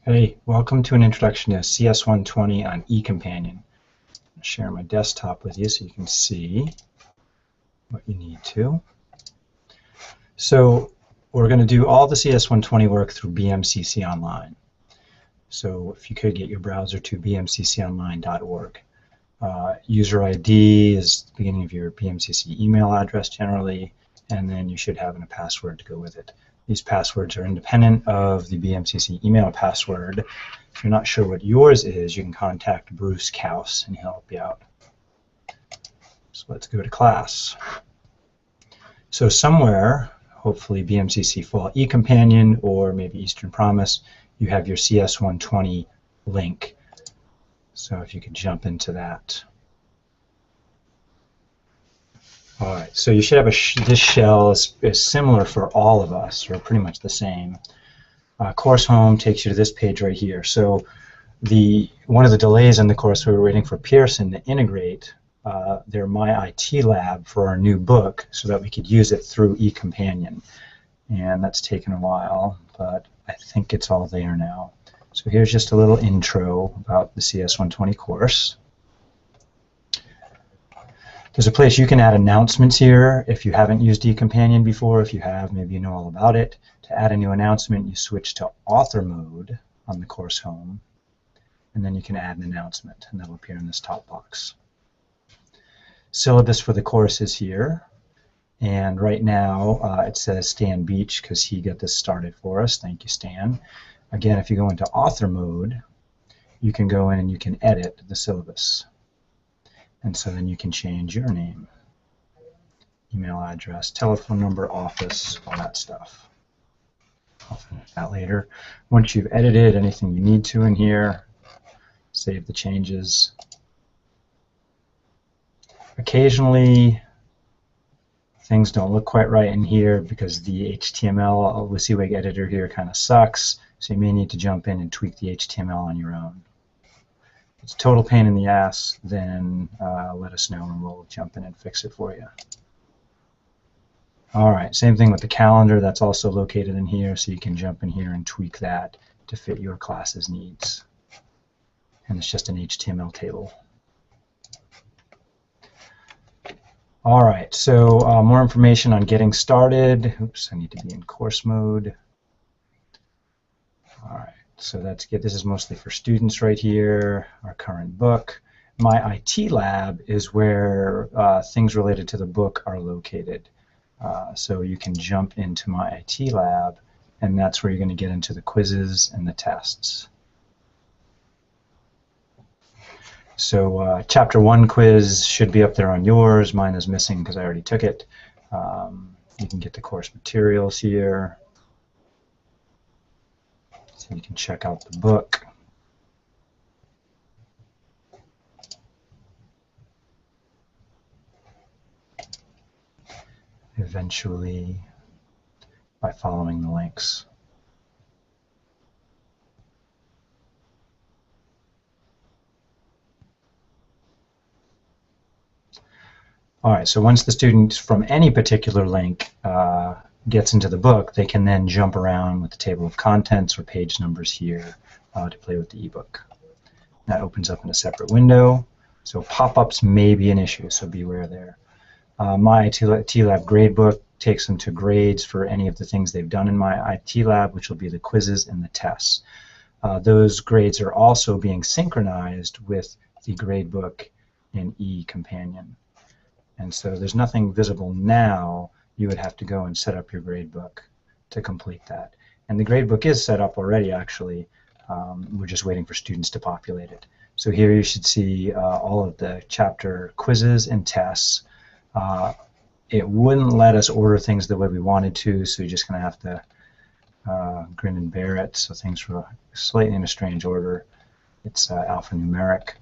Hey, welcome to an introduction to CS120 on eCompanion. I'll share my desktop with you so you can see what you need to. So we're going to do all the CS120 work through BMCC Online. So if you could get your browser to bmcconline.org. User ID is the beginning of your BMCC email address generally, and then you should have a password to go with it. These passwords are independent of the BMCC email password. If you're not sure what yours is, you can contact Bruce Kaus and he'll help you out. So let's go to class. So somewhere, hopefully BMCC Fall eCompanion or maybe Eastern Promise, you have your CS120 link. So if you could jump into that. All right, so you should have this shell is similar for all of us, or pretty much the same. Course home takes you to this page right here. So one of the delays in the course, we were waiting for Pearson to integrate their My IT Lab for our new book so that we could use it through eCompanion. And that's taken a while, but I think it's all there now. So here's just a little intro about the CS120 course. There's a place you can add announcements here if you haven't used eCompanion before. If you have, maybe you know all about it. To add a new announcement, you switch to author mode on the course home, and then you can add an announcement, and that'll appear in this top box. Syllabus for the course is here, and right now it says Stan Beach because he got this started for us. Thank you, Stan. Again, if you go into author mode, you can go in and you can edit the syllabus. And so then you can change your name, email address, telephone number, office, all that stuff. I'll finish that later. Once you've edited anything you need to in here, save the changes. Occasionally, things don't look quite right in here because the HTML WYSIWYG editor here kind of sucks, so you may need to jump in and tweak the HTML on your own. If it's a total pain in the ass, then let us know and we'll jump in and fix it for you. All right, same thing with the calendar. That's also located in here, so you can jump in here and tweak that to fit your class's needs. And it's just an HTML table. All right, so more information on getting started. Oops, I need to be in course mode. All right. So this is mostly for students right here, our current book. My IT Lab is where things related to the book are located. So you can jump into My IT Lab, and that's where you're going to get into the quizzes and the tests. So Chapter 1 quiz should be up there on yours. Mine is missing because I already took it. You can get the course materials here. So you can check out the book. Eventually, by following the links. All right, so once the student from any particular link gets into the book, they can then jump around with the table of contents or page numbers here to play with the ebook. That opens up in a separate window, so pop-ups may be an issue, so beware there. My IT Lab gradebook takes them to grades for any of the things they've done in My IT Lab, which will be the quizzes and the tests. Those grades are also being synchronized with the gradebook in eCompanion. And so there's nothing visible now. You would have to go and set up your gradebook to complete that. And the gradebook is set up already, actually. We're just waiting for students to populate it. So here you should see all of the chapter quizzes and tests. It wouldn't let us order things the way we wanted to, so you're just going to have to grin and bear it. So things were slightly in a strange order. It's alphanumeric.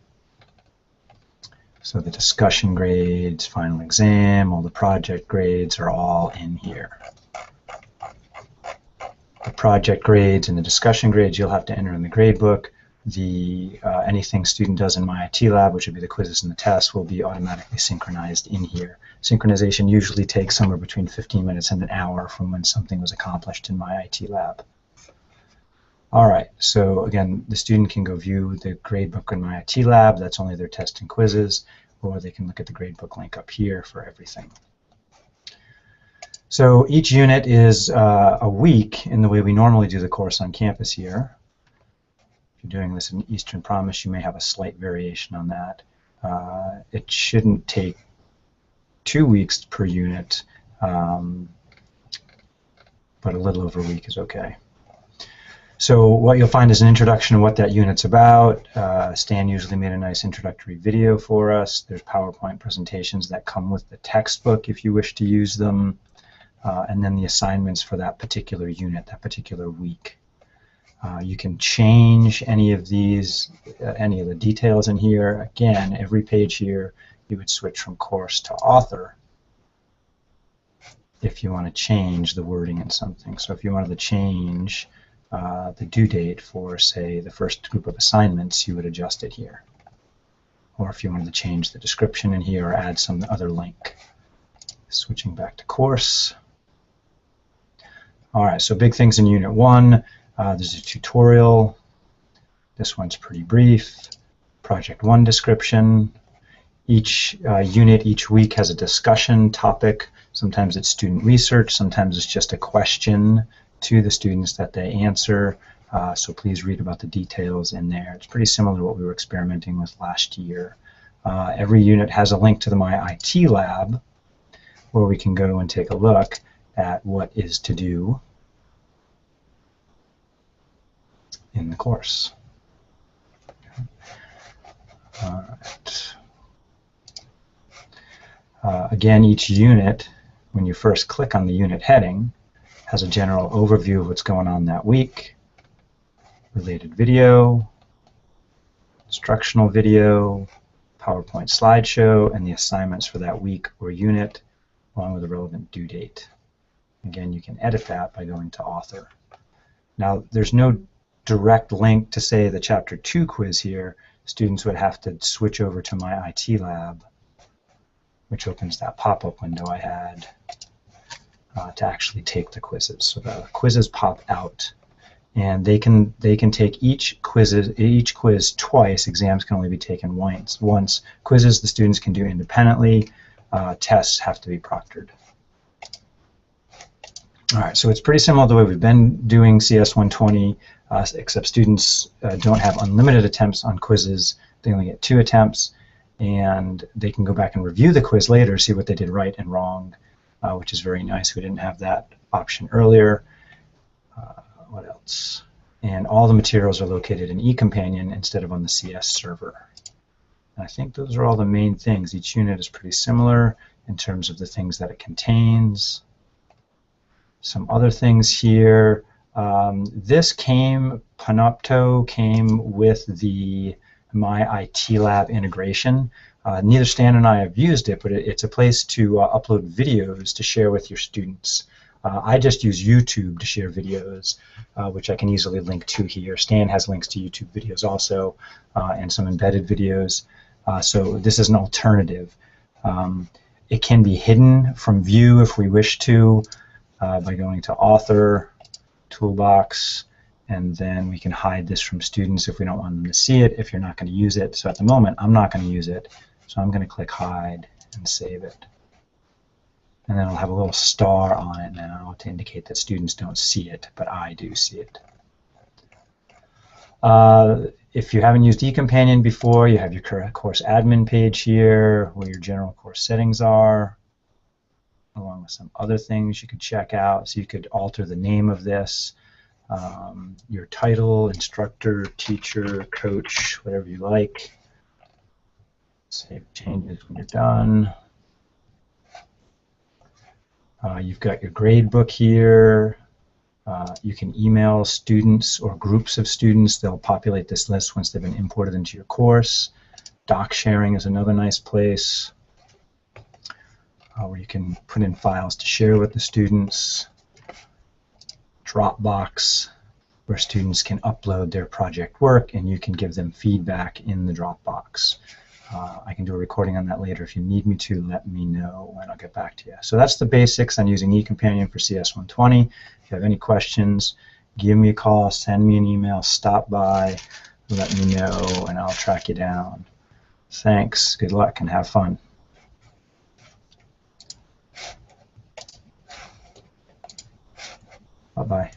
So the discussion grades, final exam, all the project grades are all in here. The project grades and the discussion grades you'll have to enter in the gradebook. Anything student does in My IT Lab, which would be the quizzes and the tests, will be automatically synchronized in here. Synchronization usually takes somewhere between 15 minutes and an hour from when something was accomplished in My IT Lab. All right, so again, the student can go view the gradebook in My IT Lab. That's only their tests and quizzes, or they can look at the gradebook link up here for everything. So each unit is a week in the way we normally do the course on campus here. If you're doing this in Eastern Promise, you may have a slight variation on that. It shouldn't take 2 weeks per unit, but a little over a week is okay. So what you'll find is an introduction to what that unit's about. Stan usually made a nice introductory video for us. There's PowerPoint presentations that come with the textbook if you wish to use them, and then the assignments for that particular unit, that particular week. You can change any of these, any of the details in here. Again, every page here, you would switch from course to author if you want to change the wording in something. So if you wanted to change the due date for, say, the first group of assignments, you would adjust it here. Or if you wanted to change the description in here or add some other link. Switching back to course. All right, so big things in Unit 1. There's a tutorial. This one's pretty brief. Project 1 description. Each unit each week has a discussion topic. Sometimes it's student research. Sometimes it's just a question to the students that they answer. So please read about the details in there. It's pretty similar to what we were experimenting with last year. Every unit has a link to the My IT Lab where we can go and take a look at what is to do in the course. All right. Again, each unit, when you first click on the unit heading, has a general overview of what's going on that week, related video, instructional video, PowerPoint slideshow, and the assignments for that week or unit, along with a relevant due date. Again, you can edit that by going to author. Now, there's no direct link to, say, the Chapter 2 quiz here. Students would have to switch over to My IT Lab, which opens that pop-up window I had to actually take the quizzes. So the quizzes pop out, and they can take each quiz twice. Exams can only be taken once. Quizzes the students can do independently. Tests have to be proctored. All right, so it's pretty similar to the way we've been doing CS120, except students don't have unlimited attempts on quizzes. They only get 2 attempts, and they can go back and review the quiz later, see what they did right and wrong, which is very nice. We didn't have that option earlier. What else? And all the materials are located in eCompanion instead of on the CS server. And I think those are all the main things. Each unit is pretty similar in terms of the things that it contains. Some other things here. Panopto came with the My IT Lab integration. Neither Stan and I have used it, but it's a place to upload videos to share with your students. I just use YouTube to share videos, which I can easily link to here. Stan has links to YouTube videos also, and some embedded videos. So this is an alternative. It can be hidden from view if we wish to by going to Author, Toolbox, and then we can hide this from students if we don't want them to see it, if you're not going to use it. So at the moment, I'm not going to use it, so I'm going to click Hide and save it. And then it'll have a little star on it now to indicate that students don't see it, but I do see it. If you haven't used eCompanion before, you have your course admin page here where your general course settings are, along with some other things you could check out. So you could alter the name of this, your title, instructor, teacher, coach, whatever you like. Save changes when you're done. You've got your grade book here. You can email students or groups of students. They'll populate this list once they've been imported into your course. Doc sharing is another nice place where you can put in files to share with the students. Dropbox, where students can upload their project work and you can give them feedback in the Dropbox. I can do a recording on that later. If you need me to, let me know and I'll get back to you. So that's the basics on using eCompanion for CS120. If you have any questions, give me a call, send me an email, stop by, let me know, and I'll track you down. Thanks, good luck, and have fun. Bye-bye.